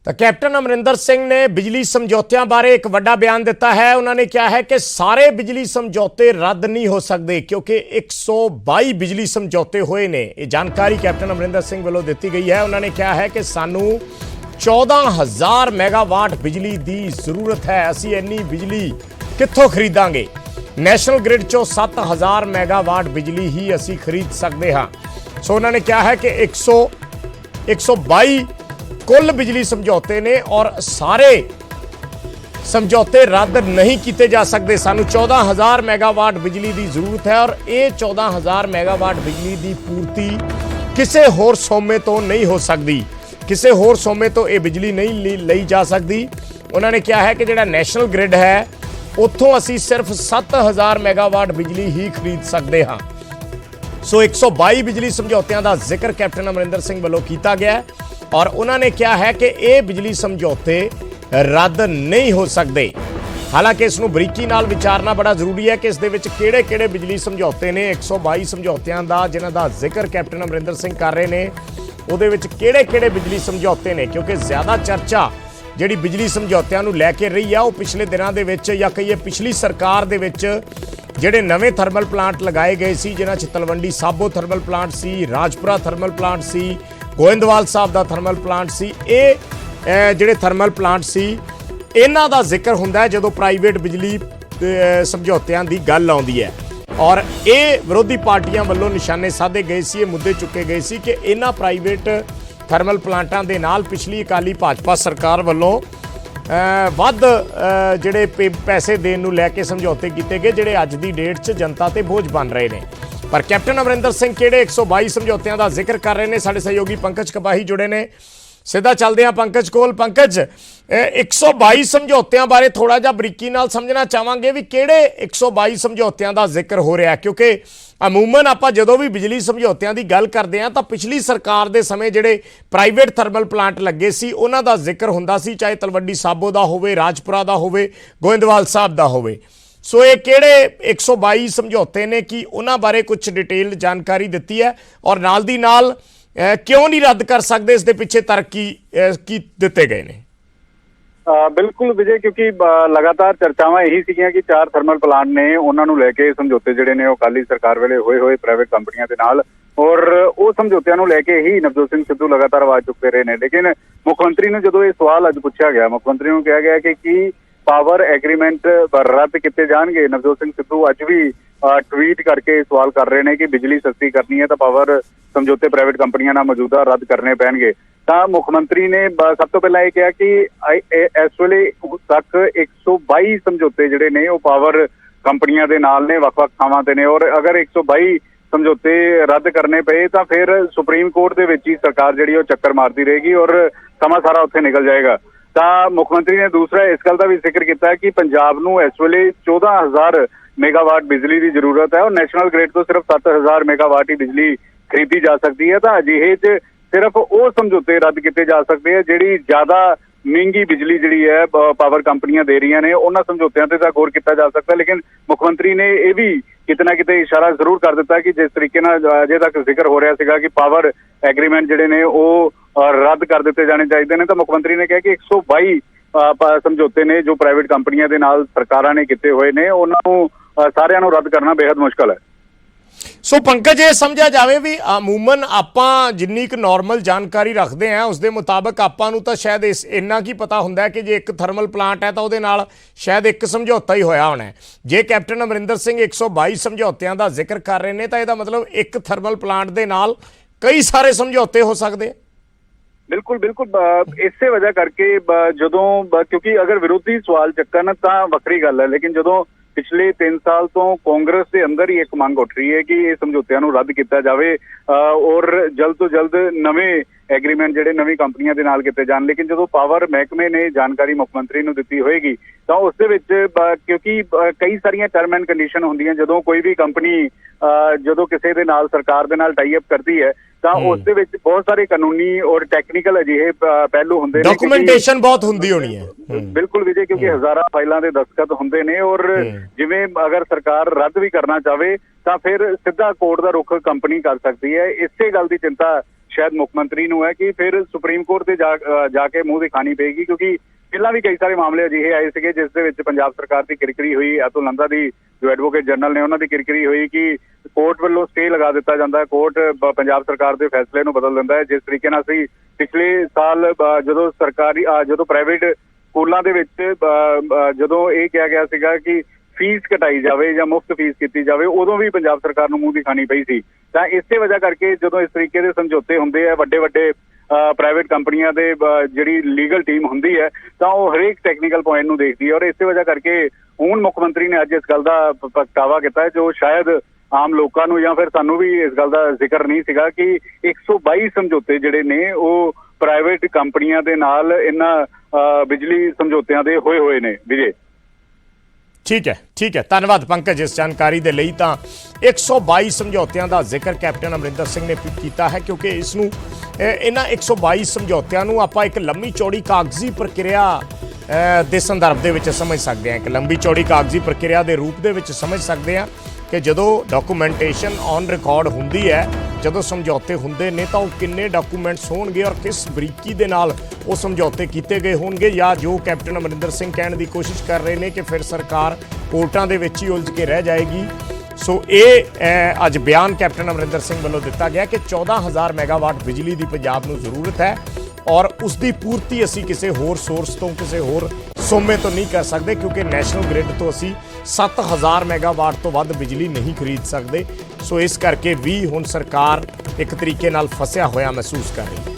तो कैप्टन अमरिंदर सिंह ने बिजली समझौतियां बारे एक बड़ा बयान दिता है। उन्होंने कहा है कि सारे बिजली समझौते रद्द नहीं हो सकते क्योंकि 122 बिजली समझौते हुए ने। ये जानकारी कैप्टन अमरिंदर सिंह वालों दी गई है। उन्होंने कहा है कि सानू 14,000 मैगावाट बिजली की जरूरत है। असी इन्नी बिजली कित्थों खरीदांगे? नैशनल ग्रिड चो 7,000 मैगावाट बिजली ही असी खरीद सकते हाँ। सो उन्होंने कहा है कि 122 कुल बिजली समझौते ने और सारे समझौते रद्द नहीं किए जा सकते। सानू 14,000 मैगावाट बिजली की जरूरत है और ये 14,000 मैगावाट बिजली की पूर्ति किसी होर सोमे तो नहीं हो सकती। किसी होर सोमे तो ये बिजली नहीं ली जा सकती। उन्होंने कहा है कि जिहड़ा नैशनल ग्रिड है उत्थों असी सिर्फ 7,000 मैगावाट बिजली ही खरीद सकते हाँ। सो 122 बिजली समझौतियों का जिक्र कैप्टन अमरिंदर सिंह वालों किया गया है और उन्होंने कहा है कि ये बिजली समझौते रद्द नहीं हो सकते। हालांकि इसनूं बरीकी नाल विचारना बड़ा जरूरी है कि इस दे विच किहड़े-किहड़े बिजली समझौते ने। 122 समझौतियों का जिन्हां दा जिक्र कैप्टन अमरिंदर सिंह कर रहे हैं उहदे विच किहड़े-किहड़े बिजली समझौते ने, क्योंकि ज़्यादा चर्चा जिहड़ी बिजली समझौतिਆਂ ਨੂੰ ਲੈ ਕੇ ਰਹੀ ਆ ਉਹ पिछले दिनों ਦੇ ਵਿੱਚ ਜਾਂ ਕਹੀਏ पिछली सरकार ਦੇ ਵਿੱਚ ਜਿਹੜੇ ਨਵੇਂ ਥਰਮਲ ਪਲਾਂਟ ਲਗਾਏ ਗਏ ਸੀ, ਜਿਨ੍ਹਾਂ 'ਚ ਤਲਵੰਡੀ ਸਾਬੋ ਥਰਮਲ ਪਲਾਂਟ ਸੀ, ਰਾਜਪੁਰਾ ਥਰਮਲ ਪਲਾਂਟ ਸੀ, ਗੋਇੰਦਵਾਲ ਸਾਹਿਬ ਦਾ ਥਰਮਲ ਪਲਾਂਟ ਸੀ। ਇਹ ਜਿਹੜੇ ਥਰਮਲ ਪਲਾਂਟ ਸੀ ਇਹਨਾਂ ਦਾ ਜ਼ਿਕਰ ਹੁੰਦਾ ਹੈ ਜਦੋਂ ਪ੍ਰਾਈਵੇਟ ਬਿਜਲੀ ਸਮਝੌਤਿਆਂ ਦੀ ਗੱਲ ਆਉਂਦੀ ਹੈ ਔਰ ਇਹ ਵਿਰੋਧੀ ਪਾਰਟੀਆਂ ਵੱਲੋਂ ਨਿਸ਼ਾਨੇ ਸਾਧੇ ਗਏ ਸੀ, ਇਹ ਮੁੱਦੇ ਚੁੱਕੇ ਗਏ ਸੀ ਕਿ ਇਹਨਾਂ ਪ੍ਰਾਈਵੇਟ ਥਰਮਲ ਪਲਾਂਟਾਂ ਦੇ ਨਾਲ ਪਿਛਲੀ ਅਕਾਲੀ ਭਾਜਪਾ ਸਰਕਾਰ ਵੱਲੋਂ ਵੱਧ ਜਿਹੜੇ ਪੈਸੇ ਦੇਣ ਨੂੰ ਲੈ ਕੇ ਸਮਝੌਤੇ ਕੀਤੇ ਗਏ ਜਿਹੜੇ ਅੱਜ ਦੀ ਡੇਟ 'ਚ ਜਨਤਾ ਤੇ ਬੋਝ ਬਣ ਰਹੇ ਨੇ। पर कैप्टन अमरिंदर सिंह किहड़े 122 समझौतियों का जिक्र कर रहे हैं? साडे सहयोगी पंकज कपाही जुड़े ने, सीधा चलते हैं पंकज कोल। पंकज, 122 समझौतियों बारे थोड़ा जिहा बरीकी नाल समझना चाहांगे भी किहड़े 122 समझौतियों का जिक्र हो रहा है, क्योंकि अमूमन आपां जदों भी बिजली समझौतियों की गल करते हैं तो पिछली सरकार के समय जिहड़े प्राइवेट थर्मल प्लांट लगे सी उन्हां दा जिक्र हुंदा सी, चाहे तलवंडी साबो का होवे, राजपुरा का होवे, गोइंदवाल साहब का होवे। सो ये किहड़े 122 समझौते ने कि उन्हां बारे कुछ डिटेल जानकारी दी है और नाल दी नाल क्यों नहीं रद्द कर सकते, इस दे पिछे तर्क की दिते गए ने? बिल्कुल विजय, क्योंकि लगातार चर्चावां यही सीगियां कि 4 थर्मल प्लांट ने उन्हां नूं लैके समझौते जिहड़े ने अकाली सरकार वेले होए प्राइवेट कंपनियां दे नाल और वो समझौतिਆਂ ਨੂੰ ਲੈ ਕੇ ही नवजोत सिंह सिद्धू लगातार आवाज चुकते रहे ने। लेकिन मुख्यमंत्री ने जो ये सवाल अज पूछा गया, मुख्यमंत्री नूं कहा गया कि पावर एग्रीमेंट रद्द किए जाएंगे। नवजोत सिंह सिद्धू अज भी ट्वीट करके सवाल कर रहे हैं कि बिजली सस्ती करनी है तो पावर समझौते प्राइवेट कंपनियां नाल मौजूदा रद्द करने पैणगे। तो मुख्यमंत्री ने सब तो पहला यह कहा कि इस वेले तक 122 समझौते जिहड़े ने वो पावर कंपनियां दे नाल ने, वख-वख थावां ते ने और अगर 122 समझौते रद्द करने पे तो फिर सुप्रीम कोर्ट दे विच ही सरकार जिहड़ी वो चक्कर मारती रहेगी और समा सारा उत्थे निकल जाएगा। तो मुख्यमंत्री ने दूसरा इस गल का भी जिक्र किया कि पंजाब नूं इस वेले 14,000 मैगावाट बिजली की जरूरत है और नैशनल ग्रिड तो सिर्फ 7,000 मैगावाट ही बिजली खरीदी जा सकती है। तो अजिहे च सिर्फ वो समझौते रद्द किए जा सकते हैं जिहड़ी ज्यादा महंगी बिजली जिहड़ी है पावर कंपनियां दे रही ने, उन्हां समझौतियां ते गौर किया जा सकता है। लेकिन मुख्यमंत्री ने यह भी किते ना किते इशारा जरूर कर दिता कि जिस तरीके नाल अजे तक जिक्र हो रहा सीगा कि पावर एग्रीमेंट जिहड़े ने वो रद्द कर दिते जाने चाहिए ने, तो मुख्यमंत्री ने कहा कि 122 समझौते ने जो प्राइवेट कंपनियां दे नाल सरकारां ने किते हुए ने उन्हां नूं सारिआं नूं रद्द करना बेहद मुश्किल है। सो पंकज, ये समझा जाए भी अमूमन आपां जिन्नी क नॉर्मल जानकारी रखते हैं उस दे मुताबिक आपां नूं तां शायद इन्ना की पता हुंदा है कि जे एक थर्मल प्लांट है तो उहदे नाल शायद एक समझौता ही होया होना है। जे कैप्टन अमरिंदर सिंह 122 समझौतियों का जिक्र कर रहे हैं तो इसका मतलब एक थर्मल प्लांट दे नाल कई सारे समझौते हो सकते हैं। बिल्कुल बिल्कुल, इसे वजह करके जदों क्योंकि अगर विरोधी सवाल चक्कन तो वक्री गल है, लेकिन जदों पिछले 3 साल तो कांग्रेस के अंदर ही एक मांग उठ रही है कि ये समझौतिਆਂ ਨੂੰ रद्द किया जाए और जल्द तो जल्द नवे एग्रीमेंट जिहड़े नवी कंपनियां दे नाल किए जान। लेकिन जो पावर महकमे ने जानकारी मुख्यमंत्री नूं दित्ती होएगी तो उस दे विच क्योंकि कई सारियां टर्म एंड कंडीशन होंदियां जदों कोई भी कंपनी जदों किसी दे नाल सरकार दे नाल टाई अप करती है तो उस दे विच बहुत सारे कानूनी और टैक्नीकल अजिहे पहलू हुंदे ने, डॉक्यूमेंटेशन बहुत हुंदी होनी है। बिल्कुल विजय, क्योंकि हज़ारां फाइलों के दस्तखत हुंदे ने और जिवें अगर सरकार रद्द भी करना चाहे तो फिर सीधा कोर्ट का रुख कंपनी कर सकती है। इसे गल की चिंता ਸ਼ਾਇਦ ਮੁੱਖ ਮੰਤਰੀ ਨੂੰ ਹੈ ਕਿ ਫਿਰ ਸੁਪਰੀਮ ਕੋਰਟ ਤੇ ਜਾ ਕੇ ਮੂੰਹ ਦਿਖਾਣੀ ਪਏਗੀ, ਕਿਉਂਕਿ ਪਹਿਲਾਂ ਵੀ ਕਈ ਸਾਰੇ ਮਾਮਲੇ ਅਜਿਹੇ ਆਏ ਸੀਗੇ ਜਿਸ ਦੇ ਵਿੱਚ ਪੰਜਾਬ ਸਰਕਾਰ ਦੀ ਕਿਰਕਰੀ ਹੋਈ। ਅਤੁਲ ਨੰਦਾ ਦੀ ਜੋ ਐਡਵੋਕੇਟ ਜਨਰਲ ਨੇ ਉਹਨਾਂ ਦੀ ਕਿਰਕਰੀ ਹੋਈ ਕਿ ਕੋਰਟ ਵੱਲੋਂ ਸਟੇ ਲਗਾ ਦਿੱਤਾ ਜਾਂਦਾ ਹੈ, ਕੋਰਟ ਪੰਜਾਬ ਸਰਕਾਰ ਦੇ ਫੈਸਲੇ ਨੂੰ ਬਦਲ ਦਿੰਦਾ ਹੈ। ਜਿਸ ਤਰੀਕੇ ਨਾਲ ਅਸੀਂ ਪਿਛਲੇ ਸਾਲ ਜਦੋਂ ਪ੍ਰਾਈਵੇਟ ਸਕੂਲਾਂ ਦੇ ਵਿੱਚ ਜਦੋਂ ਇਹ ਕਿਹਾ ਗਿਆ ਸੀਗਾ ਕਿ ਫੀਸ ਘਟਾਈ ਜਾਵੇ ਜਾਂ ਮੁਫਤ ਫੀਸ ਕੀਤੀ ਜਾਵੇ, ਉਦੋਂ ਵੀ ਪੰਜਾਬ ਸਰਕਾਰ ਨੂੰ ਮੂੰਹ ਦਿਖਾਣੀ ਪਈ ਸੀ। ਤਾਂ ਇਸੇ ਵਜ੍ਹਾ ਕਰਕੇ ਜਦੋਂ ਇਸ ਤਰੀਕੇ ਦੇ ਸਮਝੌਤੇ ਹੁੰਦੇ ਆ ਵੱਡੇ ਵੱਡੇ ਪ੍ਰਾਈਵੇਟ ਕੰਪਨੀਆਂ ਦੇ ਜਿਹੜੀ ਲੀਗਲ ਟੀਮ ਹੁੰਦੀ ਹੈ ਤਾਂ ਉਹ ਹਰੇਕ ਟੈਕਨੀਕਲ ਪੁਆਇੰਟ ਨੂੰ ਦੇਖਦੀ ਹੈ, ਔਰ ਇਸੇ ਵਜ੍ਹਾ ਕਰਕੇ ਹੁਣ ਮੁੱਖ ਮੰਤਰੀ ਨੇ ਅੱਜ ਇਸ ਗੱਲ ਦਾ ਪ੍ਰਗਟਾਵਾ ਕੀਤਾ ਹੈ ਜੋ ਸ਼ਾਇਦ ਆਮ ਲੋਕਾਂ ਨੂੰ ਜਾਂ ਫਿਰ ਸਾਨੂੰ ਵੀ ਇਸ ਗੱਲ ਦਾ ਜ਼ਿਕਰ ਨਹੀਂ ਸੀਗਾ ਕਿ 122 ਸਮਝੌਤੇ ਜਿਹੜੇ ਨੇ ਉਹ ਪ੍ਰਾਈਵੇਟ ਕੰਪਨੀਆਂ ਦੇ ਨਾਲ ਇਹਨਾਂ ਬਿਜਲੀ ਸਮਝੌਤਿਆਂ ਦੇ ਹੋਏ ਨੇ। ਵਿਜੇ ਠੀਕ ਹੈ, ਧੰਨਵਾਦ ਪੰਕਜ ਇਸ ਜਾਣਕਾਰੀ ਦੇ ਲਈ। ਤਾਂ 122 ਸਮਝੌਤਿਆਂ ਦਾ ਜ਼ਿਕਰ ਕੈਪਟਨ ਅਮਰਿੰਦਰ ਸਿੰਘ ਨੇ ਕੀਤਾ ਹੈ, ਕਿਉਂਕਿ ਇਸ ਨੂੰ ਇਹਨਾਂ 122 ਸਮਝੌਤਿਆਂ ਨੂੰ ਆਪਾਂ ਇੱਕ ਲੰਮੀ ਚੌੜੀ ਕਾਗਜ਼ੀ ਪ੍ਰਕਿਰਿਆ ਦੇ ਸੰਦਰਭ ਦੇ ਵਿੱਚ ਸਮਝ ਸਕਦੇ ਹਾਂ, ਇੱਕ ਲੰਬੀ ਚੌੜੀ ਕਾਗਜ਼ੀ ਪ੍ਰਕਿਰਿਆ ਦੇ ਰੂਪ ਦੇ ਵਿੱਚ ਸਮਝ ਸਕਦੇ ਹਾਂ ਕਿ ਜਦੋਂ ਡਾਕੂਮੈਂਟੇਸ਼ਨ ਔਨ ਰਿਕਾਰਡ ਹੁੰਦੀ ਹੈ, ਜਦੋਂ ਸਮਝੌਤੇ ਹੁੰਦੇ ਨੇ ਤਾਂ ਉਹ ਕਿੰਨੇ ਡਾਕੂਮੈਂਟਸ ਹੋਣਗੇ ਔਰ ਕਿਸ ਬਰੀਕੀ ਦੇ ਨਾਲ ਉਹ ਸਮਝੌਤੇ ਕੀਤੇ ਗਏ ਹੋਣਗੇ, ਜਾਂ ਜੋ ਕੈਪਟਨ ਅਮਰਿੰਦਰ ਸਿੰਘ ਕਹਿਣ ਦੀ ਕੋਸ਼ਿਸ਼ ਕਰ ਰਹੇ ਨੇ ਕਿ ਫਿਰ ਸਰਕਾਰ ਕੋਰਟਾਂ ਦੇ ਵਿੱਚ ਹੀ ਉਲਝ ਕੇ ਰਹਿ ਜਾਏਗੀ। ਸੋ ਇਹ ਅੱਜ ਬਿਆਨ ਕੈਪਟਨ ਅਮਰਿੰਦਰ ਸਿੰਘ ਵੱਲੋਂ ਦਿੱਤਾ ਗਿਆ ਕਿ 14,000 ਮੈਗਾਵਾਟ ਬਿਜਲੀ ਦੀ ਪੰਜਾਬ ਨੂੰ ਜ਼ਰੂਰਤ ਹੈ ਔਰ ਉਸ ਦੀ ਪੂਰਤੀ ਅਸੀਂ ਕਿਸੇ ਹੋਰ ਸੋਰਸ ਤੋਂ, ਕਿਸੇ ਹੋਰ ਸੋਮੇ ਤੋਂ ਨਹੀਂ ਕਰ ਸਕਦੇ, ਕਿਉਂਕਿ ਨੈਸ਼ਨਲ ਗ੍ਰਿਡ ਤੋਂ ਅਸੀਂ 7,000 ਮੈਗਾਵਾਟ ਤੋਂ ਵੱਧ ਬਿਜਲੀ ਨਹੀਂ ਖਰੀਦ ਸਕਦੇ। ਸੋ ਇਸ ਕਰਕੇ ਵੀ ਹੁਣ ਸਰਕਾਰ ਇੱਕ ਤਰੀਕੇ ਨਾਲ ਫਸਿਆ ਹੋਇਆ ਮਹਿਸੂਸ ਕਰ ਰਹੀ ਹੈ।